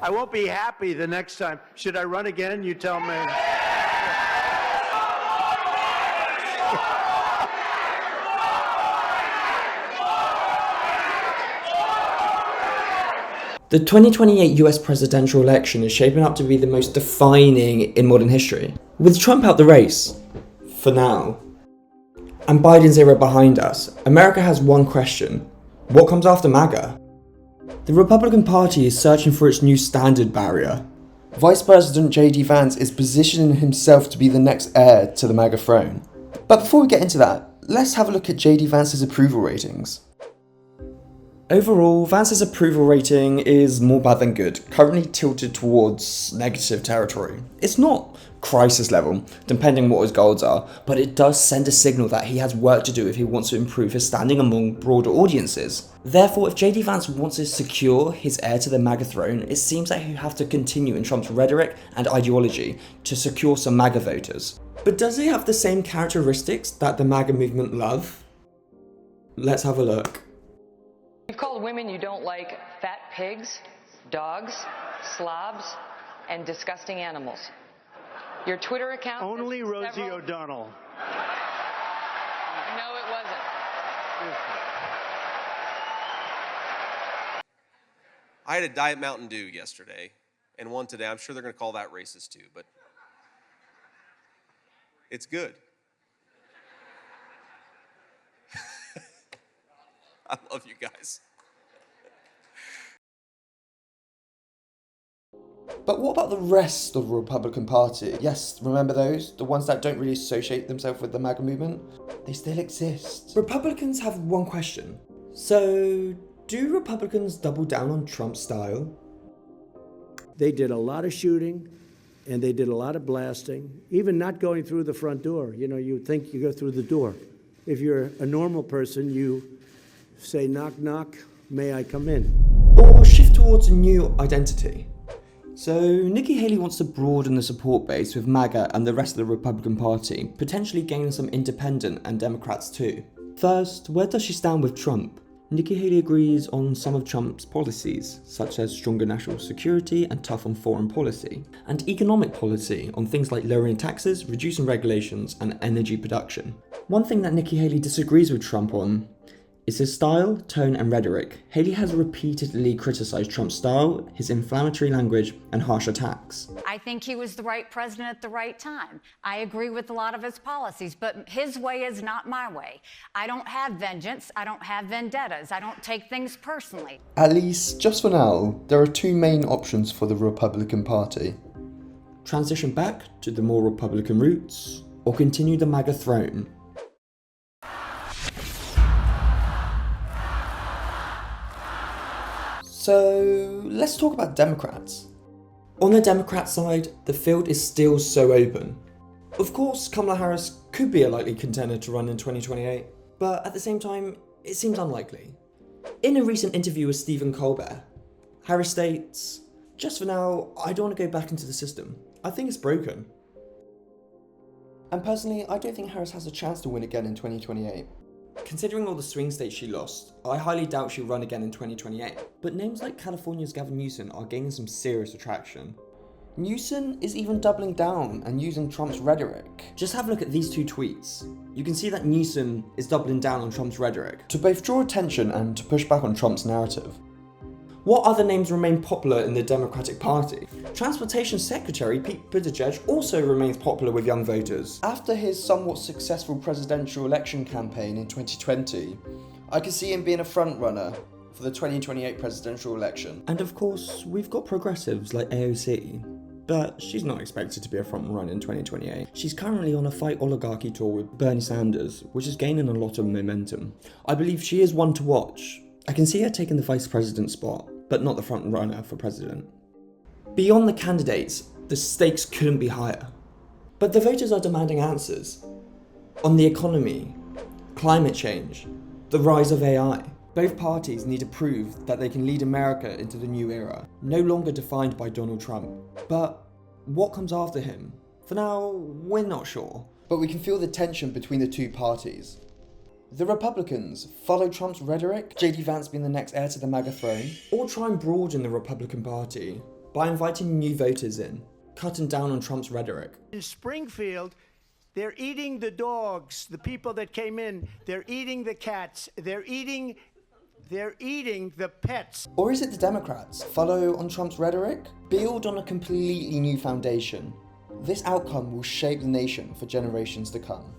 I won't be happy the next time. Should I run again? You tell me. The 2028 US presidential election is shaping up to be the most defining in modern history. With Trump out the race, for now, and Biden's era behind us, America has one question: what comes after MAGA? The Republican Party is searching for its new standard barrier. Vice President J.D. Vance is positioning himself to be the next heir to the MAGA throne. But before we get into that, let's have a look at J.D. Vance's approval ratings. Overall, Vance's approval rating is more bad than good, currently tilted towards negative territory. It's not crisis level, depending on what his goals are, but it does send a signal that he has work to do if he wants to improve his standing among broader audiences. Therefore, if JD Vance wants to secure his heir to the MAGA throne, it seems that he'll have to continue in Trump's rhetoric and ideology to secure some MAGA voters. But does he have the same characteristics that the MAGA movement love? Let's have a look. You've called women you don't like fat pigs, dogs, slobs, and disgusting animals. Your Twitter account... Only Rosie O'Donnell. No, it wasn't. I had a Diet Mountain Dew yesterday, and one today. I'm sure they're going to call that racist too, but it's good. I love you guys. But what about the rest of the Republican Party? Yes, remember those? The ones that don't really associate themselves with the MAGA movement? They still exist. Republicans have one question. So, do Republicans double down on Trump's style? They did a lot of shooting, and they did a lot of blasting, even not going through the front door. You know, you think you go through the door. If you're a normal person, you say, knock, knock, may I come in? Or shift towards a new identity. So, Nikki Haley wants to broaden the support base with MAGA and the rest of the Republican Party, potentially gaining some independent and Democrats too. First, where does she stand with Trump? Nikki Haley agrees on some of Trump's policies, such as stronger national security and tough on foreign policy, and economic policy on things like lowering taxes, reducing regulations, and energy production. One thing that Nikki Haley disagrees with Trump on is his style, tone, and rhetoric. Haley has repeatedly criticised Trump's style, his inflammatory language, and harsh attacks. I think he was the right president at the right time. I agree with a lot of his policies, but his way is not my way. I don't have vengeance. I don't have vendettas. I don't take things personally. At least, just for now, there are two main options for the Republican Party. Transition back to the more Republican roots, or continue the MAGA throne. So, let's talk about Democrats. On the Democrat side, the field is still so open. Of course, Kamala Harris could be a likely contender to run in 2028, but at the same time, it seems unlikely. In a recent interview with Stephen Colbert, Harris states, "Just for now, I don't want to go back into the system. I think it's broken." And personally, I don't think Harris has a chance to win again in 2028. Considering all the swing states she lost, I highly doubt she'll run again in 2028. But names like California's Gavin Newsom are gaining some serious attraction. Newsom is even doubling down and using Trump's rhetoric. Just have a look at these two tweets. You can see that Newsom is doubling down on Trump's rhetoric to both draw attention and to push back on Trump's narrative. What other names remain popular in the Democratic Party? Transportation Secretary Pete Buttigieg also remains popular with young voters. After his somewhat successful presidential election campaign in 2020, I can see him being a frontrunner for the 2028 presidential election. And of course, we've got progressives like AOC, but she's not expected to be a frontrunner in 2028. She's currently on a fight oligarchy tour with Bernie Sanders, which is gaining a lot of momentum. I believe she is one to watch. I can see her taking the vice president spot, but not the front runner for president. Beyond the candidates, the stakes couldn't be higher. But the voters are demanding answers on the economy, climate change, the rise of AI. Both parties need to prove that they can lead America into the new era, no longer defined by Donald Trump. But what comes after him? For now, we're not sure. But we can feel the tension between the two parties. The Republicans follow Trump's rhetoric, J.D. Vance being the next heir to the MAGA throne, or try and broaden the Republican Party by inviting new voters in, cutting down on Trump's rhetoric. In Springfield, they're eating the dogs, the people that came in. They're eating the cats. They're eating the pets. Or is it the Democrats? Follow on Trump's rhetoric? Build on a completely new foundation. This outcome will shape the nation for generations to come.